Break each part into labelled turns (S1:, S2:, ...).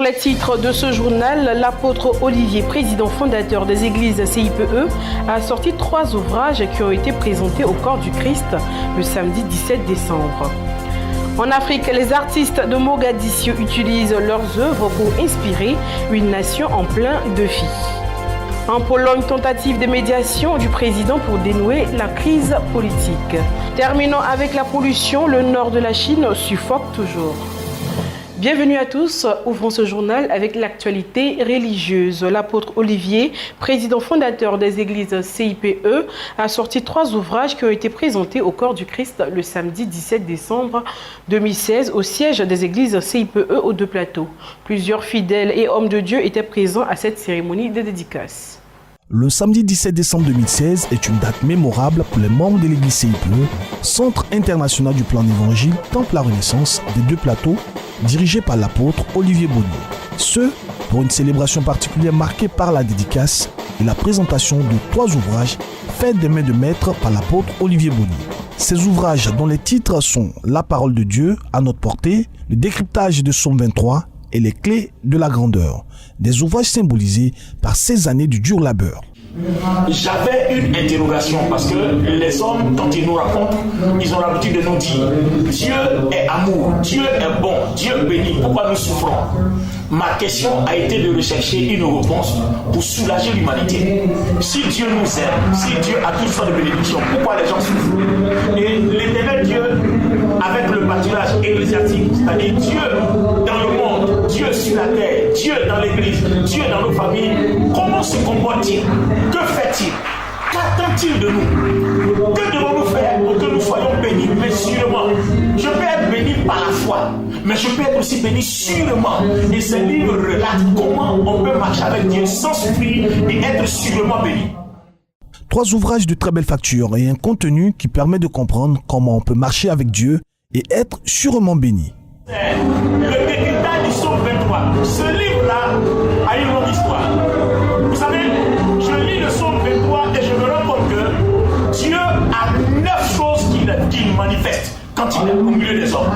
S1: les titres de ce journal, l'apôtre Olivier, président fondateur des églises CIPE, a sorti 3 ouvrages qui ont été présentés au corps du Christ le samedi 17 décembre. En Afrique, les artistes de Mogadiscio utilisent leurs œuvres pour inspirer une nation en plein défi. En Pologne, tentative de médiation du président pour dénouer la crise politique. Terminons avec la pollution, le nord de la Chine suffoque toujours. Bienvenue à tous, ouvrons ce journal avec l'actualité religieuse. L'apôtre Olivier, président fondateur des églises CIPE, a sorti 3 ouvrages qui ont été présentés au corps du Christ le samedi 17 décembre 2016 au siège des églises CIPE aux Deux Plateaux. Plusieurs fidèles et hommes de Dieu étaient présents à cette cérémonie de dédicace.
S2: Le samedi 17 décembre 2016 est une date mémorable pour les membres de l'église CIPE, Centre international du plan d'évangile, Temple la Renaissance des Deux Plateaux, dirigé par l'apôtre Olivier Bonny. Ce, pour une célébration particulière marquée par la dédicace et la présentation de 3 ouvrages faits des mains de maître par l'apôtre Olivier Bonny. Ces ouvrages dont les titres sont La parole de Dieu à notre portée, le décryptage de Psaume 23 et les clés de la grandeur, des ouvrages symbolisés par 16 années de dur labeur.
S3: J'avais une interrogation parce que les hommes, quand ils nous racontent, ils ont l'habitude de nous dire Dieu est amour, Dieu est bon, Dieu bénit, pourquoi nous souffrons? Ma question a été de rechercher une réponse pour soulager l'humanité. Si Dieu nous aime, si Dieu a toutes sortes de bénédictions, pourquoi les gens souffrent? Et l'éternel Dieu, avec le pâturage ecclésiastique, c'est-à-dire Dieu dans le monde, Dieu sur la terre, Dieu dans l'église, Dieu dans nos familles, comment se comporte-t-il? Que fait-il? Qu'attend-il de nous? Que devons-nous faire pour que nous soyons bénis? Mais sûrement, je peux être béni par la foi, mais je peux être aussi béni sûrement. Et ce livre relate comment on peut marcher avec Dieu sans souffrir et être sûrement béni.
S2: 3 ouvrages de très belle facture et un contenu qui permet de comprendre comment on peut marcher avec Dieu et être sûrement béni.
S3: Le décryptage du Psaume 23. Ce livre-là a une longue histoire. Vous savez, je lis le Psaume 23 et je me rends compte que Dieu a 9 choses qu'il manifeste quand il est au milieu des hommes.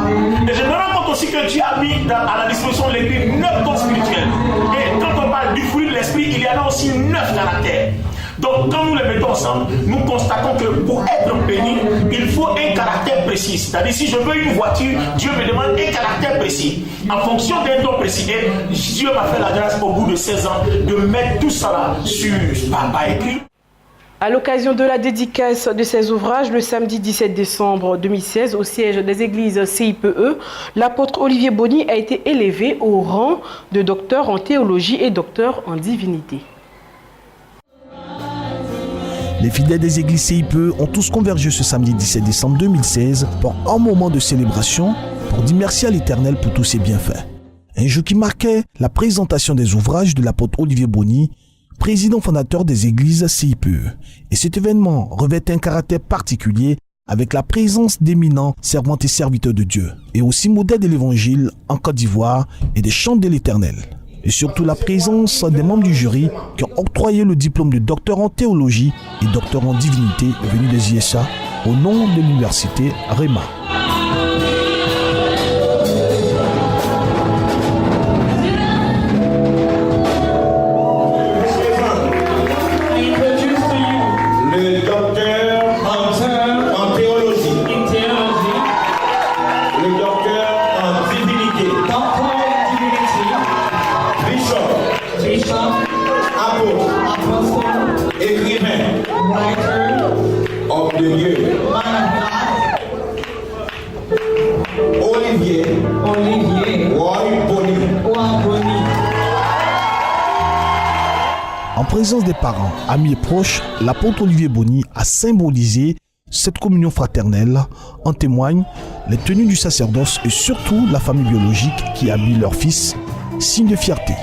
S3: Et je me rends compte aussi que Dieu a mis à la disposition de l'Église 9 dons spirituels. Et quand on parle du fruit de l'esprit, il y en a aussi 9 caractères. Donc, quand nous les mettons ensemble, nous constatons que pour être béni, il faut un caractère précis. C'est-à-dire, si je veux une voiture, Dieu me demande un caractère précis. En fonction d'un don précis. Et Dieu m'a fait la grâce au bout de 16 ans de mettre tout ça là par écrit.
S1: À l'occasion de la dédicace de ces ouvrages, le samedi 17 décembre 2016, au siège des églises CIPE, l'apôtre Olivier Bonny a été élevé au rang de docteur en théologie et docteur en divinité.
S2: Les fidèles des églises CIPE ont tous convergé ce samedi 17 décembre 2016 pour un moment de célébration pour dire merci à l'Éternel pour tous ses bienfaits. Un jour qui marquait la présentation des ouvrages de l'apôtre Olivier Bonny, président fondateur des églises CIPE. Et cet événement revêt un caractère particulier avec la présence d'éminents servantes et serviteurs de Dieu et aussi modèles de l'Évangile en Côte d'Ivoire et des chants de l'Éternel. Et surtout la présence des membres du jury qui ont octroyé le diplôme de docteur en théologie et docteur en divinité venu des ISA au nom de l'université REMA. En présence des parents, amis et proches, l'apôtre Olivier Bonny a symbolisé cette communion fraternelle. En témoignent les tenues du sacerdoce et surtout la famille biologique qui habille leur fils, signe de fierté.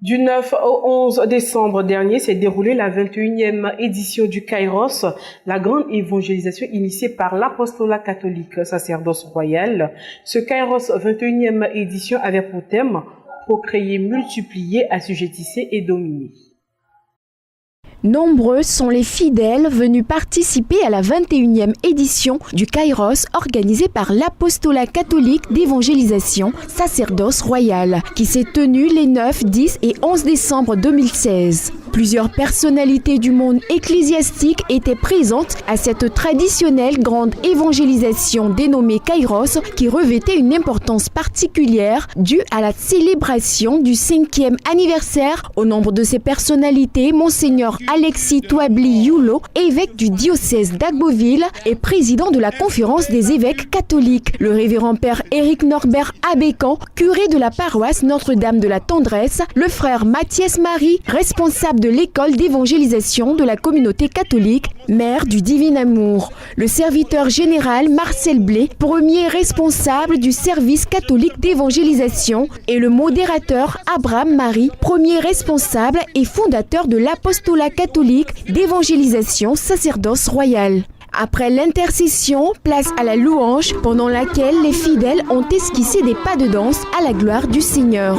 S1: Du 9 au 11 décembre dernier s'est déroulée la 21e édition du Kairos, la grande évangélisation initiée par l'apostolat catholique sacerdoce royal. Ce Kairos 21e édition avait pour thème « Procréer, multiplier, assujettisser et dominer ».
S4: Nombreux sont les fidèles venus participer à la 21e édition du Kairos organisé par l'apostolat catholique d'évangélisation sacerdoce royal qui s'est tenu les 9, 10 et 11 décembre 2016. Plusieurs personnalités du monde ecclésiastique étaient présentes à cette traditionnelle grande évangélisation dénommée Kairos qui revêtait une importance particulière due à la célébration du 5e anniversaire. Au nombre de ces personnalités, Monseigneur Alexis Touabli Youlo, évêque du diocèse d'Agboville et président de la conférence des évêques catholiques. Le révérend père Éric Norbert Abécan, curé de la paroisse Notre-Dame de la Tendresse. Le frère Mathias Marie, responsable de l'école d'évangélisation de la communauté catholique, maire du Divin Amour. Le serviteur général Marcel Blé, premier responsable du service catholique d'évangélisation. Et le modérateur Abraham Marie, premier responsable et fondateur de l'apostolat catholique d'évangélisation sacerdoce royal. Après l'intercession, place à la louange, pendant laquelle les fidèles ont esquissé des pas de danse à la gloire du Seigneur.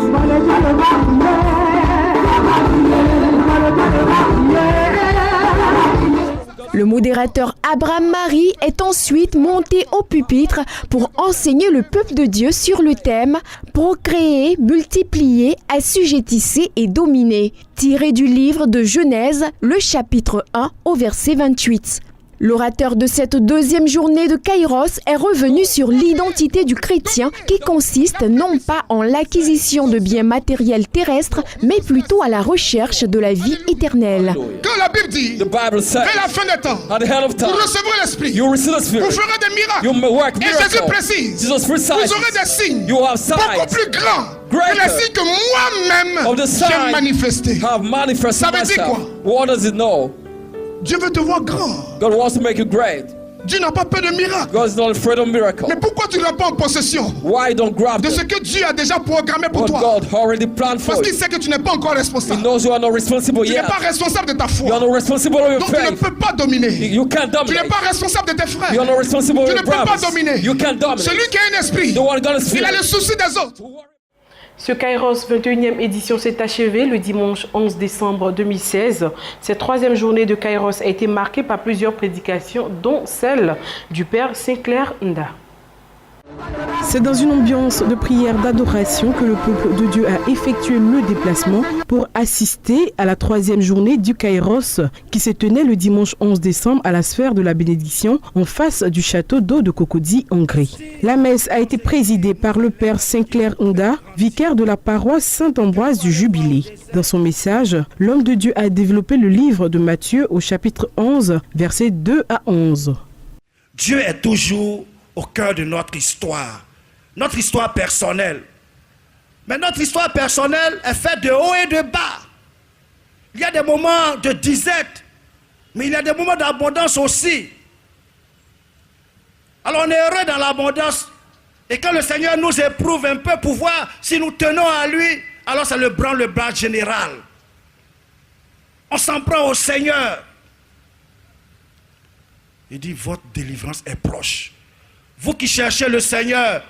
S4: Le modérateur Abraham Marie est ensuite monté au pupitre pour enseigner le peuple de Dieu sur le thème « Procréer, multiplier, assujettisser et dominer » tiré du livre de Genèse, le chapitre 1 au verset 28. L'orateur de cette deuxième journée de Kairos est revenu sur l'identité du chrétien qui consiste non pas en l'acquisition de biens matériels terrestres, mais plutôt à la recherche de la vie éternelle.
S5: Que la Bible dit, dès la fin des temps, vous recevrez l'Esprit, vous ferez des miracles. Et Jésus précise, vous aurez des signes beaucoup plus grands que les signes que moi-même j'ai manifestés. Ça veut dire quoi? Dieu veut te voir grand.
S6: God wants to make you great.
S5: Dieu n'a pas peur de miracles.
S6: God is not afraid of miracles.
S5: Mais pourquoi tu n'as pas en possession de ce que Dieu a déjà programmé pour toi?
S6: God already planned for
S5: Parce qu'il sait que tu n'es pas encore responsable.
S6: He knows you are not responsible
S5: tu
S6: yet.
S5: n'es pas responsable de ta foi.
S6: You are not responsible of your
S5: Donc
S6: faith.
S5: tu ne peux pas dominer.
S6: You can't dominate.
S5: Tu n'es pas responsable de tes frères.
S6: You are not responsible of
S5: tu
S6: your
S5: ne peux
S6: brothers.
S5: pas dominer.
S6: You can't dominate.
S5: Celui qui a un esprit,
S6: The one God is
S5: il a le souci des autres.
S1: Ce Kairos 21e édition s'est achevée le dimanche 11 décembre 2016. Cette troisième journée de Kairos a été marquée par plusieurs prédications, dont celle du Père Sinclair Nda. C'est dans une ambiance de prière d'adoration que le peuple de Dieu a effectué le déplacement pour assister à la troisième journée du Kairos qui se tenait le dimanche 11 décembre à la sphère de la bénédiction en face du château d'eau de Cocody en Hongrie. La messe a été présidée par le Père Sinclair Nda, vicaire de la paroisse Saint-Ambroise du Jubilé. Dans son message, l'homme de Dieu a développé le livre de Matthieu au chapitre 11, versets 2 à 11.
S7: Dieu est toujours au cœur de notre histoire personnelle. Mais notre histoire personnelle est faite de haut et de bas. Il y a des moments de disette, mais il y a des moments d'abondance aussi. Alors on est heureux dans l'abondance. Et quand le Seigneur nous éprouve un peu pour voir si nous tenons à lui, alors ça le branle-bas général. On s'en prend au Seigneur. Il dit, votre délivrance est proche. Vous qui cherchez le Seigneur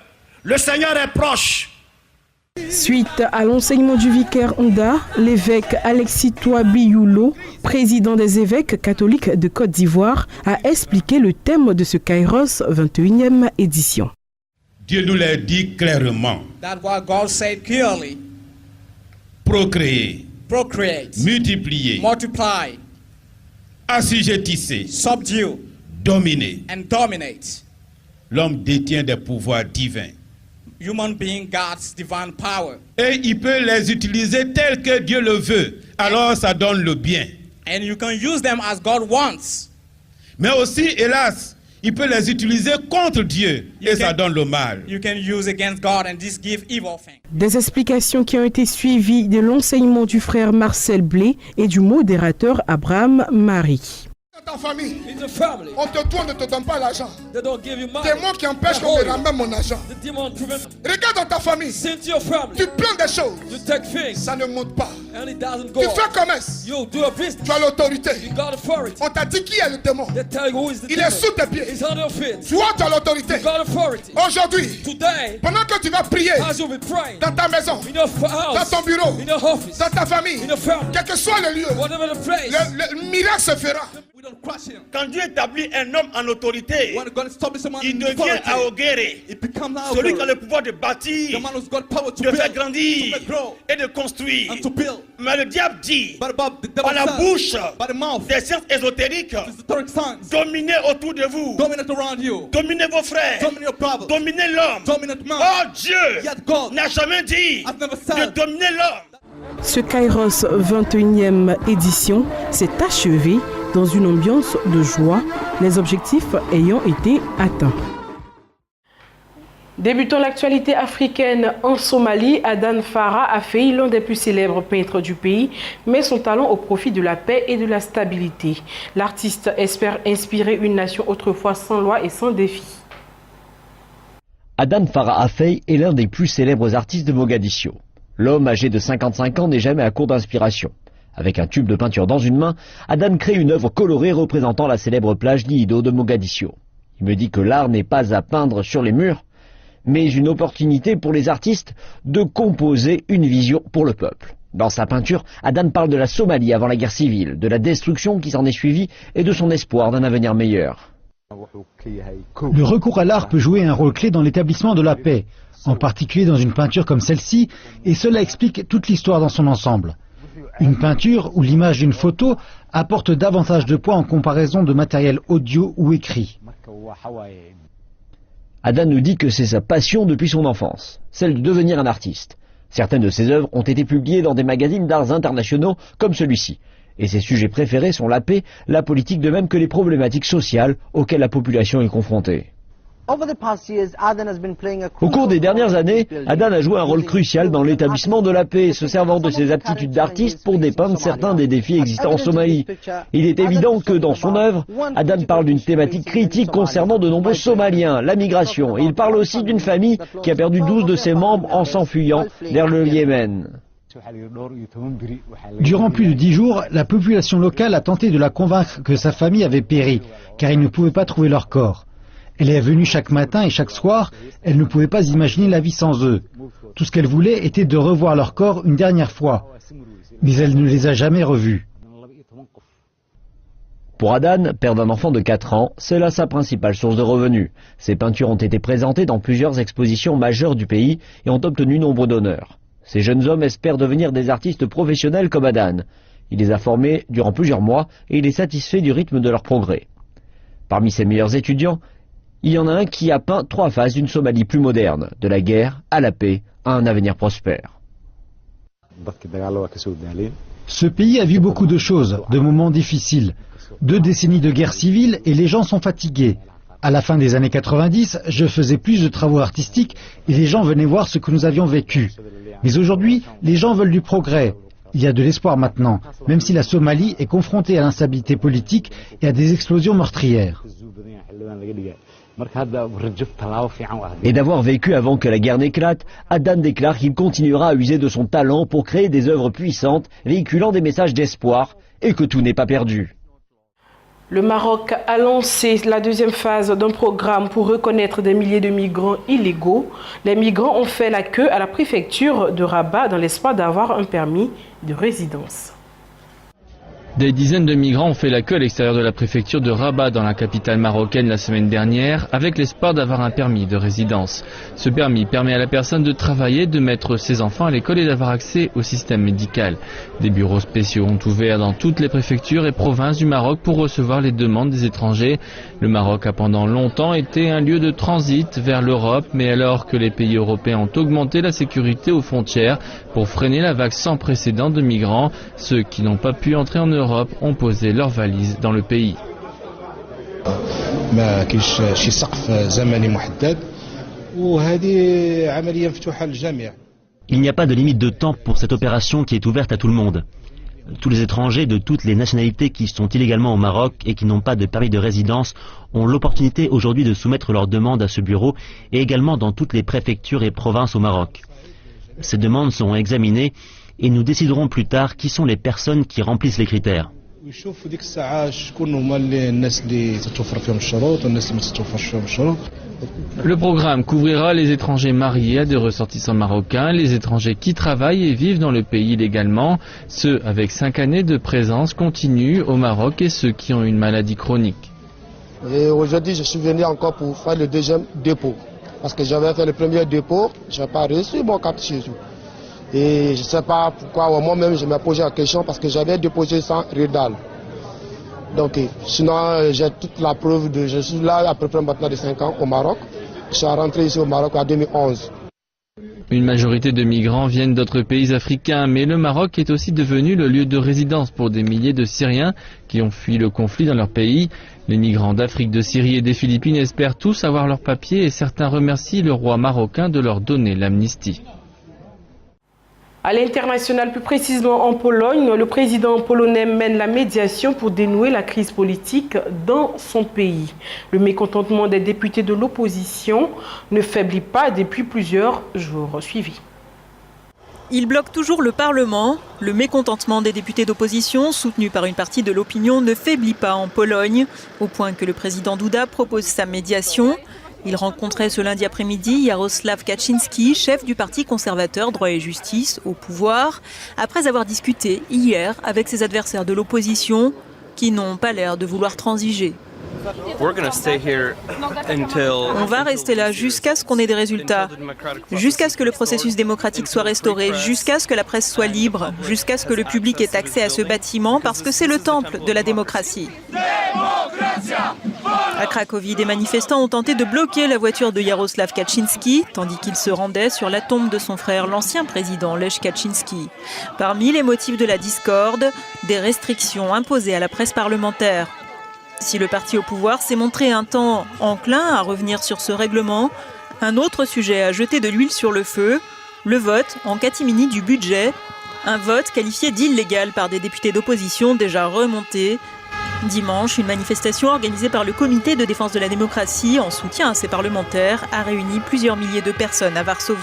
S7: est proche.
S1: Suite à l'enseignement du vicaire Nda, l'évêque Alexis Touabli Youlo, président des évêques catholiques de Côte d'Ivoire, a expliqué le thème de ce Kairos 21e édition.
S8: Dieu nous l'a dit clairement.
S6: That's what God said clearly.
S8: Procréer, multiplier,
S6: multiply,
S8: assujettisser,
S6: subdue,
S8: dominer.
S6: and dominate.
S8: L'homme détient des pouvoirs divins.
S6: Human being, God's divine power.
S8: Et il peut les utiliser tels que Dieu le veut. Alors ça donne le bien.
S6: And you can use them as God wants.
S8: Mais aussi, hélas, il peut les utiliser contre Dieu. Et ça donne le mal.
S6: You can use against God and this give evil things.
S1: Des explications qui ont été suivies de l'enseignement du frère Marcel Blé et du modérateur Abraham Marie.
S5: ta famille, on te doit, ne te donne pas l'argent. Démon qui empêche qu'on me ramène mon argent. Regarde dans ta famille, tu prends des choses, ça ne monte pas. Tu fais commerce, tu as l'autorité. On t'a dit qui est le démon. Il est sous tes pieds. Toi, tu as l'autorité. Aujourd'hui, pendant que tu vas prier dans ta maison, dans ton bureau, dans ta famille, quel que soit le lieu, le miracle se fera.
S7: Quand Dieu établit un homme en autorité, il devient Aogere, celui qui a le pouvoir de bâtir, de faire grandir et de construire. Mais le diable dit, par la bouche des sciences ésotériques, dominez autour de vous, dominez vos frères, dominez l'homme. Oh, Dieu n'a jamais dit de dominer l'homme.
S1: Ce Kairos 21e édition s'est achevé dans une ambiance de joie, les objectifs ayant été atteints. Débutons l'actualité africaine en Somalie. Adan Farah Afey, l'un des plus célèbres peintres du pays, met son talent au profit de la paix et de la stabilité. L'artiste espère inspirer une nation autrefois sans loi et sans défi.
S9: Adan Farah Afey est l'un des plus célèbres artistes de Mogadiscio. L'homme âgé de 55 ans n'est jamais à court d'inspiration. Avec un tube de peinture dans une main, Adan crée une œuvre colorée représentant la célèbre plage Lido de Mogadiscio. Il me dit que l'art n'est pas à peindre sur les murs, mais une opportunité pour les artistes de composer une vision pour le peuple. Dans sa peinture, Adan parle de la Somalie avant la guerre civile, de la destruction qui s'en est suivie et de son espoir d'un avenir meilleur.
S10: Le recours à l'art peut jouer un rôle clé dans l'établissement de la paix, en particulier dans une peinture comme celle-ci, et cela explique toute l'histoire dans son ensemble. Une peinture ou l'image d'une photo apporte davantage de poids en comparaison de matériel audio ou écrit.
S9: Adan nous dit que c'est sa passion depuis son enfance, celle de devenir un artiste. Certaines de ses œuvres ont été publiées dans des magazines d'arts internationaux comme celui-ci. Et ses sujets préférés sont la paix, la politique, de même que les problématiques sociales auxquelles la population est confrontée. Au cours des dernières années, Adan a joué un rôle crucial dans l'établissement de la paix, se servant de ses aptitudes d'artiste pour dépeindre certains des défis existants en Somalie. Il est évident que dans son œuvre, Adan parle d'une thématique critique concernant de nombreux Somaliens, la migration, et il parle aussi d'une famille qui a perdu 12 de ses membres en s'enfuyant vers le Yémen.
S10: Durant plus de 10 jours, la population locale a tenté de la convaincre que sa famille avait péri, car ils ne pouvaient pas trouver leur corps. Elle est venue chaque matin et chaque soir, elle ne pouvait pas imaginer la vie sans eux. Tout ce qu'elle voulait était de revoir leur corps une dernière fois, mais elle ne les a jamais revus.
S9: Pour Adan, père d'un enfant de 4 ans, c'est là sa principale source de revenus. Ses peintures ont été présentées dans plusieurs expositions majeures du pays et ont obtenu nombre d'honneurs. Ces jeunes hommes espèrent devenir des artistes professionnels comme Adan. Il les a formés durant plusieurs mois et il est satisfait du rythme de leur progrès. Parmi ses meilleurs étudiants, il y en a un qui a peint 3 phases d'une Somalie plus moderne, de la guerre à la paix, à un avenir prospère.
S10: Ce pays a vu beaucoup de choses, de moments difficiles. 2 décennies de guerre civile et les gens sont fatigués. À la fin des années 90, je faisais plus de travaux artistiques et les gens venaient voir ce que nous avions vécu. Mais aujourd'hui, les gens veulent du progrès. Il y a de l'espoir maintenant, même si la Somalie est confrontée à l'instabilité politique et à des explosions meurtrières.
S9: Et d'avoir vécu avant que la guerre n'éclate, Adan déclare qu'il continuera à user de son talent pour créer des œuvres puissantes, véhiculant des messages d'espoir, et que tout n'est pas perdu.
S1: Le Maroc a lancé la 2e phase d'un programme pour reconnaître des milliers de migrants illégaux. Les migrants ont fait la queue à la préfecture de Rabat dans l'espoir d'avoir un permis de résidence.
S11: Des dizaines de migrants ont fait la queue à l'extérieur de la préfecture de Rabat dans la capitale marocaine la semaine dernière avec l'espoir d'avoir un permis de résidence. Ce permis permet à la personne de travailler, de mettre ses enfants à l'école et d'avoir accès au système médical. Des bureaux spéciaux ont ouvert dans toutes les préfectures et provinces du Maroc pour recevoir les demandes des étrangers. Le Maroc a pendant longtemps été un lieu de transit vers l'Europe, mais alors que les pays européens ont augmenté la sécurité aux frontières pour freiner la vague sans précédent de migrants, ceux qui n'ont pas pu entrer en Europe ont posé leurs valises dans le pays.
S12: Il n'y a pas de limite de temps pour cette opération qui est ouverte à tout le monde. Tous les étrangers de toutes les nationalités qui sont illégalement au Maroc et qui n'ont pas de permis de résidence ont l'opportunité aujourd'hui de soumettre leurs demandes à ce bureau et également dans toutes les préfectures et provinces au Maroc. Ces demandes seront examinées et nous déciderons plus tard qui sont les personnes qui remplissent les critères.
S11: Le programme couvrira les étrangers mariés à des ressortissants marocains, les étrangers qui travaillent et vivent dans le pays illégalement, ceux avec 5 années de présence continue au Maroc et ceux qui ont une maladie chronique.
S13: Et aujourd'hui, je suis venu encore pour faire le deuxième dépôt. Parce que j'avais fait le premier dépôt, je n'ai pas reçu mon carte chez vous. Et je ne sais pas pourquoi, moi-même, je me posé la question parce que j'avais déposé sans RIDAL. Donc, sinon, j'ai toute la preuve je suis là à peu près maintenant de 5 ans au Maroc. Je suis rentré ici au Maroc en 2011.
S11: Une majorité de migrants viennent d'autres pays africains, mais le Maroc est aussi devenu le lieu de résidence pour des milliers de Syriens qui ont fui le conflit dans leur pays. Les migrants d'Afrique, de Syrie et des Philippines espèrent tous avoir leurs papiers et certains remercient le roi marocain de leur donner l'amnistie.
S1: À l'international, plus précisément en Pologne, le président polonais mène la médiation pour dénouer la crise politique dans son pays. Le mécontentement des députés de l'opposition ne faiblit pas depuis plusieurs jours suivis.
S14: Il bloque toujours le Parlement. Le mécontentement des députés d'opposition, soutenu par une partie de l'opinion, ne faiblit pas en Pologne, au point que le président Duda propose sa médiation. Il rencontrait ce lundi après-midi Jarosław Kaczyński, chef du parti conservateur Droit et Justice, au pouvoir, après avoir discuté hier avec ses adversaires de l'opposition, qui n'ont pas l'air de vouloir transiger. On va rester là jusqu'à ce qu'on ait des résultats, jusqu'à ce que le processus démocratique soit restauré, jusqu'à ce que la presse soit libre, jusqu'à ce que le public ait accès à ce bâtiment, parce que c'est le temple de la démocratie. À Cracovie, des manifestants ont tenté de bloquer la voiture de Jarosław Kaczyński, tandis qu'il se rendait sur la tombe de son frère, l'ancien président Lech Kaczyński. Parmi les motifs de la discorde, des restrictions imposées à la presse parlementaire. Si le parti au pouvoir s'est montré un temps enclin à revenir sur ce règlement, un autre sujet a jeté de l'huile sur le feu, le vote en catimini du budget, un vote qualifié d'illégal par des députés d'opposition déjà remontés. Dimanche, une manifestation organisée par le Comité de défense de la démocratie en soutien à ces parlementaires a réuni plusieurs milliers de personnes à Varsovie.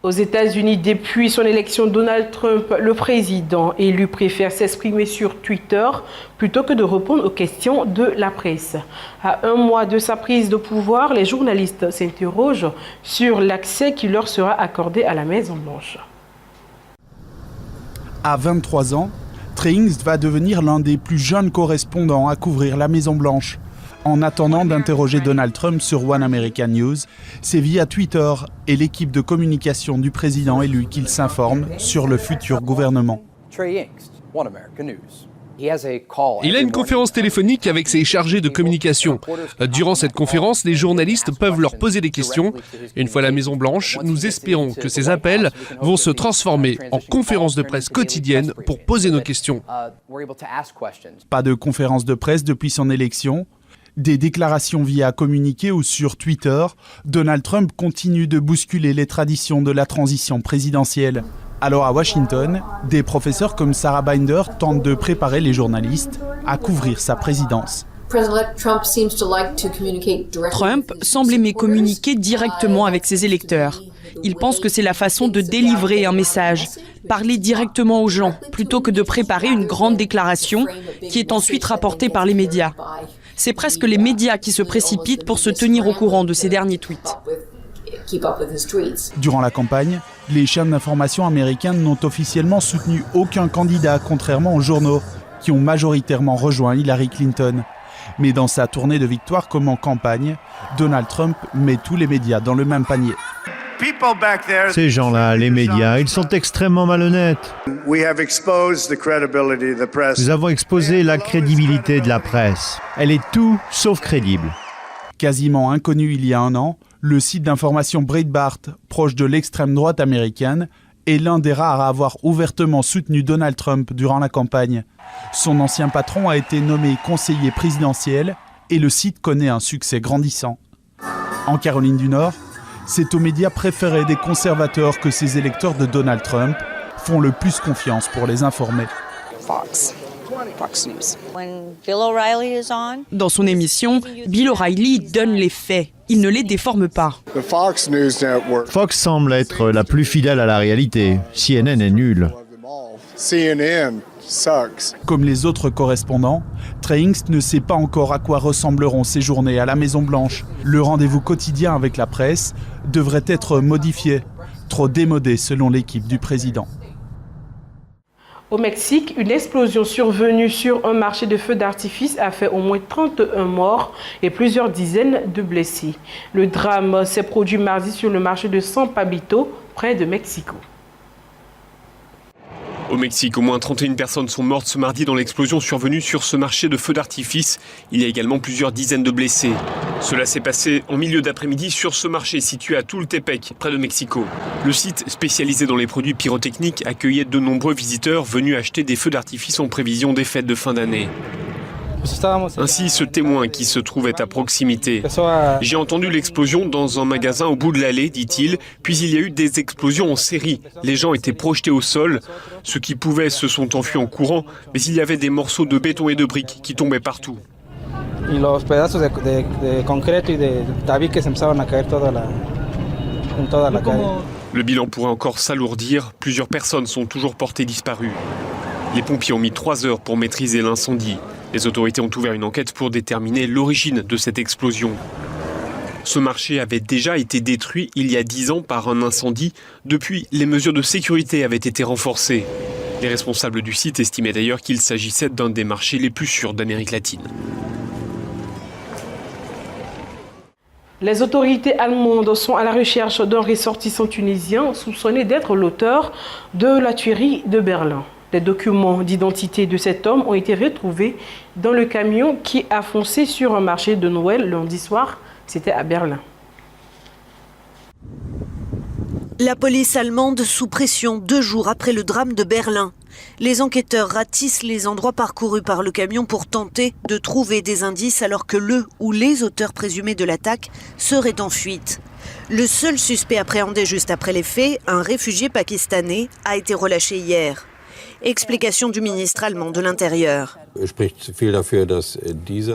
S1: Aux États-Unis, depuis son élection, Donald Trump, le président élu, préfère s'exprimer sur Twitter plutôt que de répondre aux questions de la presse. À un mois de sa prise de pouvoir, les journalistes s'interrogent sur l'accès qui leur sera accordé à la Maison-Blanche.
S15: À 23 ans, Trings va devenir l'un des plus jeunes correspondants à couvrir la Maison-Blanche. En attendant d'interroger Donald Trump sur One American News, c'est via Twitter et l'équipe de communication du président élu qu'il s'informe sur le futur gouvernement.
S16: Il a une conférence téléphonique avec ses chargés de communication. Durant cette conférence, les journalistes peuvent leur poser des questions. Une fois à la Maison-Blanche, nous espérons que ces appels vont se transformer en conférences de presse quotidiennes pour poser nos questions.
S15: Pas de conférence de presse depuis son élection. Des déclarations via communiqué ou sur Twitter, Donald Trump continue de bousculer les traditions de la transition présidentielle. Alors à Washington, des professeurs comme Sarah Binder tentent de préparer les journalistes à couvrir sa présidence.
S17: Trump semble aimer communiquer directement avec ses électeurs. Il pense que c'est la façon de délivrer un message, parler directement aux gens, plutôt que de préparer une grande déclaration qui est ensuite rapportée par les médias. C'est presque les médias qui se précipitent pour se tenir au courant de ces derniers tweets.
S15: Durant la campagne, les chaînes d'information américaines n'ont officiellement soutenu aucun candidat, contrairement aux journaux, qui ont majoritairement rejoint Hillary Clinton. Mais dans sa tournée de victoire comme en campagne, Donald Trump met tous les médias dans le même panier.
S18: Ces gens-là, les médias, ils sont extrêmement malhonnêtes. Nous avons exposé la crédibilité de la presse. Elle est tout sauf crédible.
S15: Quasiment inconnu il y a un an, le site d'information Breitbart, proche de l'extrême droite américaine, est l'un des rares à avoir ouvertement soutenu Donald Trump durant la campagne. Son ancien patron a été nommé conseiller présidentiel et le site connaît un succès grandissant. En Caroline du Nord, c'est aux médias préférés des conservateurs que ces électeurs de Donald Trump font le plus confiance pour les informer.
S19: Fox News.
S17: Dans son émission, Bill O'Reilly donne les faits. Il ne les déforme pas.
S18: Fox semble être la plus fidèle à la réalité. CNN est nul.
S15: Comme les autres correspondants, Trey Hingst ne sait pas encore à quoi ressembleront ses journées à la Maison-Blanche. Le rendez-vous quotidien avec la presse devrait être modifié, trop démodé selon l'équipe du président.
S1: Au Mexique, une explosion survenue sur un marché de feux d'artifice a fait au moins 31 morts et plusieurs dizaines de blessés. Le drame s'est produit mardi sur le marché de San Pablito, près de Mexico.
S20: Au Mexique, au moins 31 personnes sont mortes ce mardi dans l'explosion survenue sur ce marché de feux d'artifice. Il y a également plusieurs dizaines de blessés. Cela s'est passé en milieu d'après-midi sur ce marché situé à Tultepec, près de Mexico. Le site, spécialisé dans les produits pyrotechniques, accueillait de nombreux visiteurs venus acheter des feux d'artifice en prévision des fêtes de fin d'année. Ainsi, ce témoin qui se trouvait à proximité. J'ai entendu l'explosion dans un magasin au bout de l'allée, dit-il, puis il y a eu des explosions en série. Les gens étaient projetés au sol. Ceux qui pouvaient se sont enfuis en courant, mais il y avait des morceaux de béton et de briques qui tombaient partout. Le bilan pourrait encore s'alourdir. Plusieurs personnes sont toujours portées disparues. Les pompiers ont mis 3 heures pour maîtriser l'incendie. Les autorités ont ouvert une enquête pour déterminer l'origine de cette explosion. Ce marché avait déjà été détruit il y a 10 ans par un incendie. Depuis, les mesures de sécurité avaient été renforcées. Les responsables du site estimaient d'ailleurs qu'il s'agissait d'un des marchés les plus sûrs d'Amérique latine.
S1: Les autorités allemandes sont à la recherche d'un ressortissant tunisien soupçonné d'être l'auteur de la tuerie de Berlin. Les documents d'identité de cet homme ont été retrouvés dans le camion qui a foncé sur un marché de Noël lundi soir. C'était à Berlin.
S21: La police allemande sous pression 2 jours après le drame de Berlin. Les enquêteurs ratissent les endroits parcourus par le camion pour tenter de trouver des indices alors que le ou les auteurs présumés de l'attaque seraient en fuite. Le seul suspect appréhendé juste après les faits, un réfugié pakistanais, a été relâché hier. Explication du ministre allemand de l'Intérieur.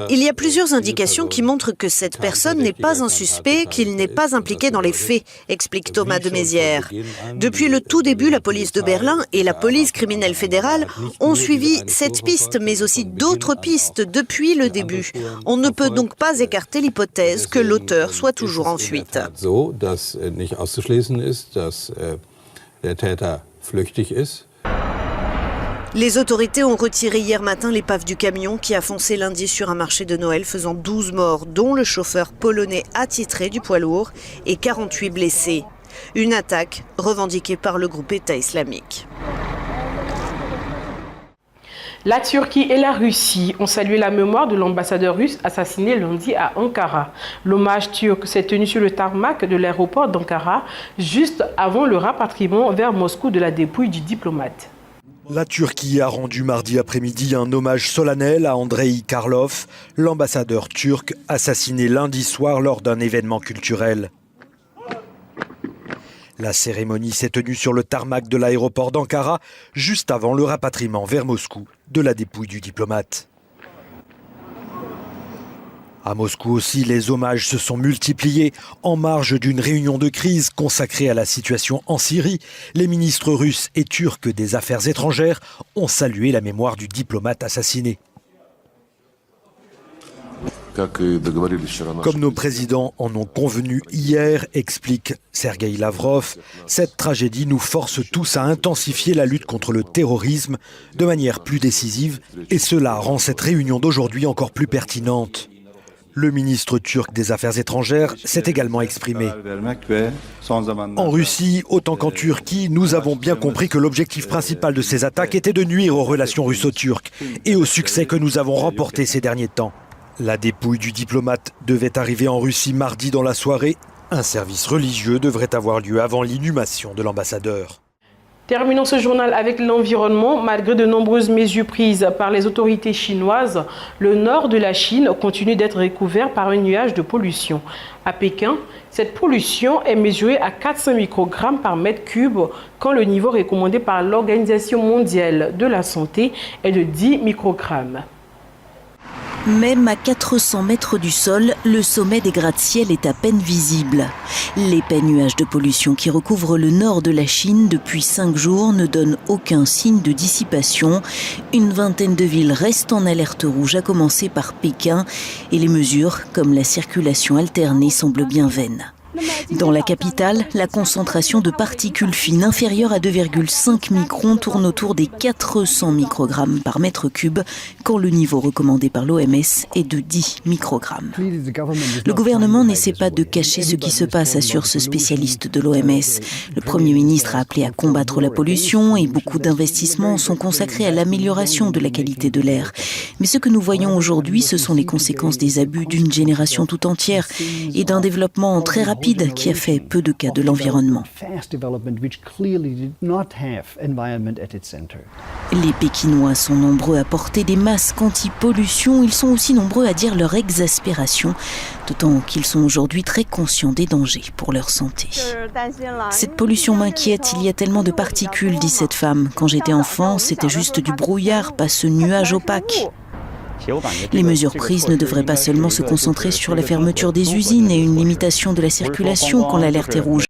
S21: Il y a plusieurs indications qui montrent que cette personne n'est pas un suspect, qu'il n'est pas impliqué dans les faits, explique Thomas de Maizière. Depuis le tout début, la police de Berlin et la police criminelle fédérale ont suivi cette piste, mais aussi d'autres pistes depuis le début. On ne peut donc pas écarter l'hypothèse que l'auteur soit toujours en fuite. Les autorités ont retiré hier matin l'épave du camion qui a foncé lundi sur un marché de Noël, faisant 12 morts, dont le chauffeur polonais attitré du poids lourd et 48 blessés. Une attaque revendiquée par le groupe État islamique.
S1: La Turquie et la Russie ont salué la mémoire de l'ambassadeur russe assassiné lundi à Ankara. L'hommage turc s'est tenu sur le tarmac de l'aéroport d'Ankara, juste avant le rapatriement vers Moscou de la dépouille du diplomate.
S22: La Turquie a rendu mardi après-midi un hommage solennel à Andrei Karlov, l'ambassadeur turc assassiné lundi soir lors d'un événement culturel. La cérémonie s'est tenue sur le tarmac de l'aéroport d'Ankara, juste avant le rapatriement vers Moscou de la dépouille du diplomate. À Moscou aussi, les hommages se sont multipliés. En marge d'une réunion de crise consacrée à la situation en Syrie, les ministres russes et turcs des Affaires étrangères ont salué la mémoire du diplomate assassiné. Comme nos présidents en ont convenu hier, explique Sergueï Lavrov, cette tragédie nous force tous à intensifier la lutte contre le terrorisme de manière plus décisive, et cela rend cette réunion d'aujourd'hui encore plus pertinente. Le ministre turc des Affaires étrangères s'est également exprimé. En Russie, autant qu'en Turquie, nous avons bien compris que l'objectif principal de ces attaques était de nuire aux relations russo-turques et au succès que nous avons remporté ces derniers temps. La dépouille du diplomate devait arriver en Russie mardi dans la soirée. Un service religieux devrait avoir lieu avant l'inhumation de l'ambassadeur.
S1: Terminons ce journal avec l'environnement. Malgré de nombreuses mesures prises par les autorités chinoises, le nord de la Chine continue d'être recouvert par un nuage de pollution. À Pékin, cette pollution est mesurée à 400 microgrammes par mètre cube quand le niveau recommandé par l'Organisation mondiale de la santé est de 10 microgrammes.
S21: Même à 400 mètres du sol, le sommet des gratte-ciel est à peine visible. L'épais nuage de pollution qui recouvre le nord de la Chine depuis 5 jours ne donne aucun signe de dissipation. Une vingtaine de villes restent en alerte rouge, à commencer par Pékin, et les mesures, comme la circulation alternée, semblent bien vaines. Dans la capitale, la concentration de particules fines inférieure à 2,5 microns tourne autour des 400 microgrammes par mètre cube, quand le niveau recommandé par l'OMS est de 10 microgrammes. Le gouvernement n'essaie pas de cacher ce qui se passe, assure ce spécialiste de l'OMS. Le Premier ministre a appelé à combattre la pollution et beaucoup d'investissements sont consacrés à l'amélioration de la qualité de l'air. Mais ce que nous voyons aujourd'hui, ce sont les conséquences des abus d'une génération tout entière et d'un développement très rapide qui a fait peu de cas de l'environnement. Les Pékinois sont nombreux à porter des masques anti-pollution. Ils sont aussi nombreux à dire leur exaspération, d'autant qu'ils sont aujourd'hui très conscients des dangers pour leur santé. Cette pollution m'inquiète, il y a tellement de particules, dit cette femme. Quand j'étais enfant, c'était juste du brouillard, pas ce nuage opaque. Les mesures prises ne devraient pas seulement se concentrer sur la fermeture des usines et une limitation de la circulation quand l'alerte est rouge.